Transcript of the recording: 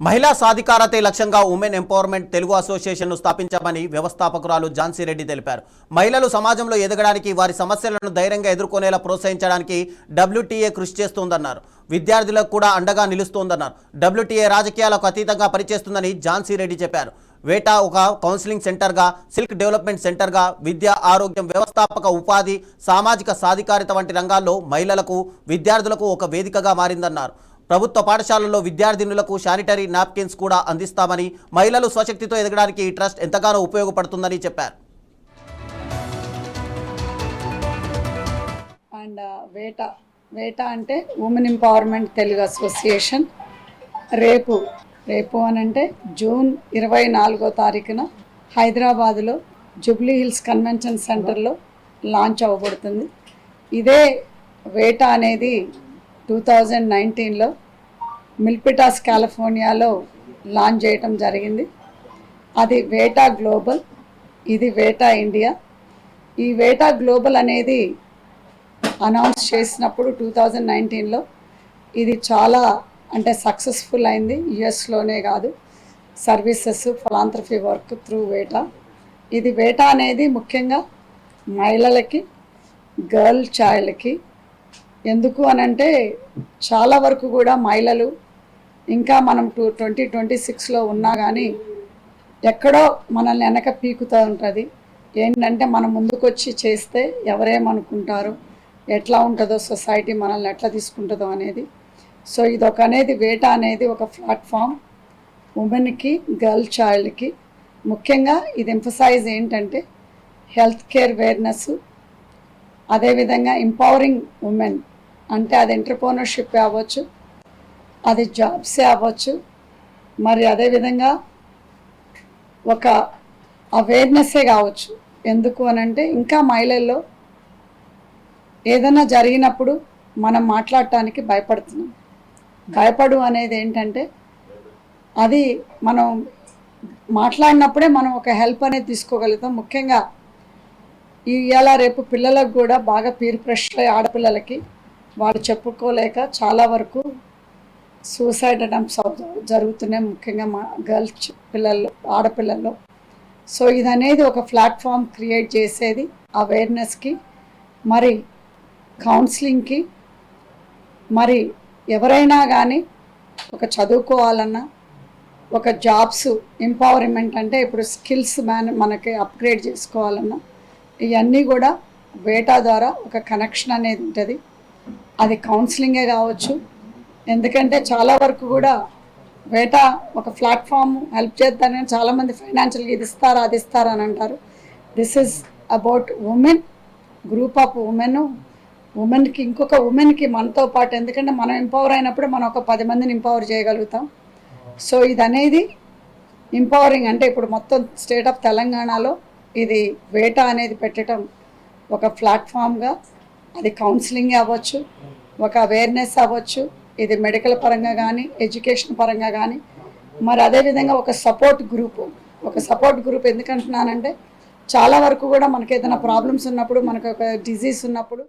మహిళా సాధికారతే లక్ష్యంగా women empowerment Telugu అసోసియేషన్ను స్థాపించామని వ్యవస్థాపకురాలు Jhansi Reddy తెలిపారు. మహిళలు సమాజంలో ఎదగడానికి, వారి సమస్యలను ధైర్యంగా ఎదుర్కొనేలా ప్రోత్సహించడానికి WTA కృషి చేస్తోందన్నారు. విద్యార్థులకు కూడా అండగా నిలుస్తోందన్నారు. WTA రాజకీయాలకు అతీతంగా పనిచేస్తుందని ఝాన్సీ రెడ్డి చెప్పారు. వేటా ఒక కౌన్సిలింగ్ సెంటర్గా, సిల్క్ డెవలప్మెంట్ సెంటర్గా, విద్య, ఆరోగ్యం, వ్యవస్థాపక ఉపాధి, సామాజిక సాధికారిత వంటి రంగాల్లో మహిళలకు, విద్యార్థులకు ఒక వేదికగా మారిందన్నారు. ప్రభుత్వ పాఠశాలల్లో విద్యార్థినులకు శానిటరీ నాప్కిన్స్ కూడా అందిస్తామని, మహిళలు స్వశక్తితో ఎదగడానికి ఈ ట్రస్ట్ ఎంతగానో ఉపయోగపడుతుందని చెప్పారు. అండ్ వేటా అంటే ఉమెన్ ఎంపవర్మెంట్ తెలుగు అసోసియేషన్ రేపు అని అంటే జూన్ 24వ తారీఖున హైదరాబాద్లో జూబ్లీ హిల్స్ కన్వెన్షన్ సెంటర్లో లాంచ్ అవ్వబడుతుంది. ఇదే వేటా అనేది 2019లో మిల్పిటాస్ కాలిఫోర్నియాలో లాంచ్ చేయటం జరిగింది. అది వేటా గ్లోబల్, ఇది వేటా ఇండియా. ఈ వేటా గ్లోబల్ అనేది అనౌన్స్ చేసినప్పుడు 2019లో ఇది చాలా అంటే సక్సెస్ఫుల్ అయింది. యుఎస్లోనే కాదు, సర్వీసెస్, ఫిలాంథ్రఫీ వర్క్ త్రూ వేటా. ఇది వేటా అనేది ముఖ్యంగా మహిళలకి, గర్ల్ చైల్డ్కి. ఎందుకు అనంటే చాలా వరకు కూడా మహిళలు ఇంకా మనం 2026లో ఉన్నా కానీ ఎక్కడో మనల్ని వెనక పీకుతూ ఉంటుంది. ఏంటంటే మనం ముందుకొచ్చి చేస్తే ఎవరేమనుకుంటారు, ఎట్లా ఉంటుందో సొసైటీ మనల్ని ఎట్లా తీసుకుంటుందో అనేది. సో ఇదొక అనేది వేటా అనేది ఒక ప్లాట్ఫామ్ ఉమెన్కి, గర్ల్ చైల్డ్కి. ముఖ్యంగా ఇది ఎంఫసైజ్ ఏంటంటే హెల్త్ కేర్ అవేర్నెస్, అదేవిధంగా ఎంపవరింగ్ ఉమెన్ అంటే అది ఎంటర్‌ప్రెన్యూర్‌షిప్ అవ్వచ్చు, అది జాబ్సే అవ్వచ్చు, మరి అదేవిధంగా ఒక అవేర్నెస్సే కావచ్చు. ఎందుకు అనంటే ఇంకా మహిళల్లో ఏదైనా జరిగినప్పుడు మనం మాట్లాడటానికి భయపడుతున్నాం. భయపడు అనేది ఏంటంటే అది మనం మాట్లాడినప్పుడే మనం ఒక హెల్ప్ అనేది తీసుకోగలుగుతాం. ముఖ్యంగా ఇవాళ రేపు పిల్లలకు కూడా బాగా పీర్ ప్రెషర్, ఆడపిల్లలకి వాళ్ళు చెప్పుకోలేక చాలా వరకు సూసైడ్ అటెంప్ట్స్ జరుగుతున్నాయి, ముఖ్యంగా మా గర్ల్స్ పిల్లల్లో, ఆడపిల్లల్లో. సో ఇది అనేది ఒక ప్లాట్ఫామ్ క్రియేట్ చేసేది అవేర్నెస్కి, మరి కౌన్సిలింగ్కి. మరి ఎవరైనా కానీ ఒక చదువుకోవాలన్నా, ఒక జాబ్స్ ఎంపవర్మెంట్ అంటే ఇప్పుడు స్కిల్స్ మనకి అప్గ్రేడ్ చేసుకోవాలన్నా ఇవన్నీ కూడా వేటా ద్వారా ఒక కనెక్షన్ అనేది ఉంటుంది. అది కౌన్సిలింగే కావచ్చు. ఎందుకంటే చాలా వరకు కూడా వేటా ఒక ప్లాట్ఫామ్ హెల్ప్ చేస్తారని చాలామంది ఫైనాన్షియల్గా ఇది ఇస్తారా, అది ఇస్తారా అని అంటారు. This is about women, group of ఉమెన్కి ఇంకొక ఉమెన్కి మనతో పాటు. ఎందుకంటే మనం ఎంపవర్ అయినప్పుడు మనం ఒక 10 మందిని ఎంపవర్ చేయగలుగుతాం. సో ఇది అనేది ఎంపవరింగ్ అంటే ఇప్పుడు మొత్తం స్టేట్ ఆఫ్ తెలంగాణలో ఇది వేటా అనేది పెట్టడం ఒక ప్లాట్ఫామ్గా, అది కౌన్సిలింగ్ అవ్వచ్చు, ఒక అవేర్నెస్ అవ్వచ్చు, ఇది మెడికల్ పరంగా కానీ, ఎడ్యుకేషన్ పరంగా కానీ, మరి అదేవిధంగా ఒక సపోర్ట్ గ్రూప్ ఎందుకంటున్నానంటే చాలా వరకు కూడా మనకి ఏదైనా ప్రాబ్లమ్స్ ఉన్నప్పుడు, మనకు ఒక డిజీజ్ ఉన్నప్పుడు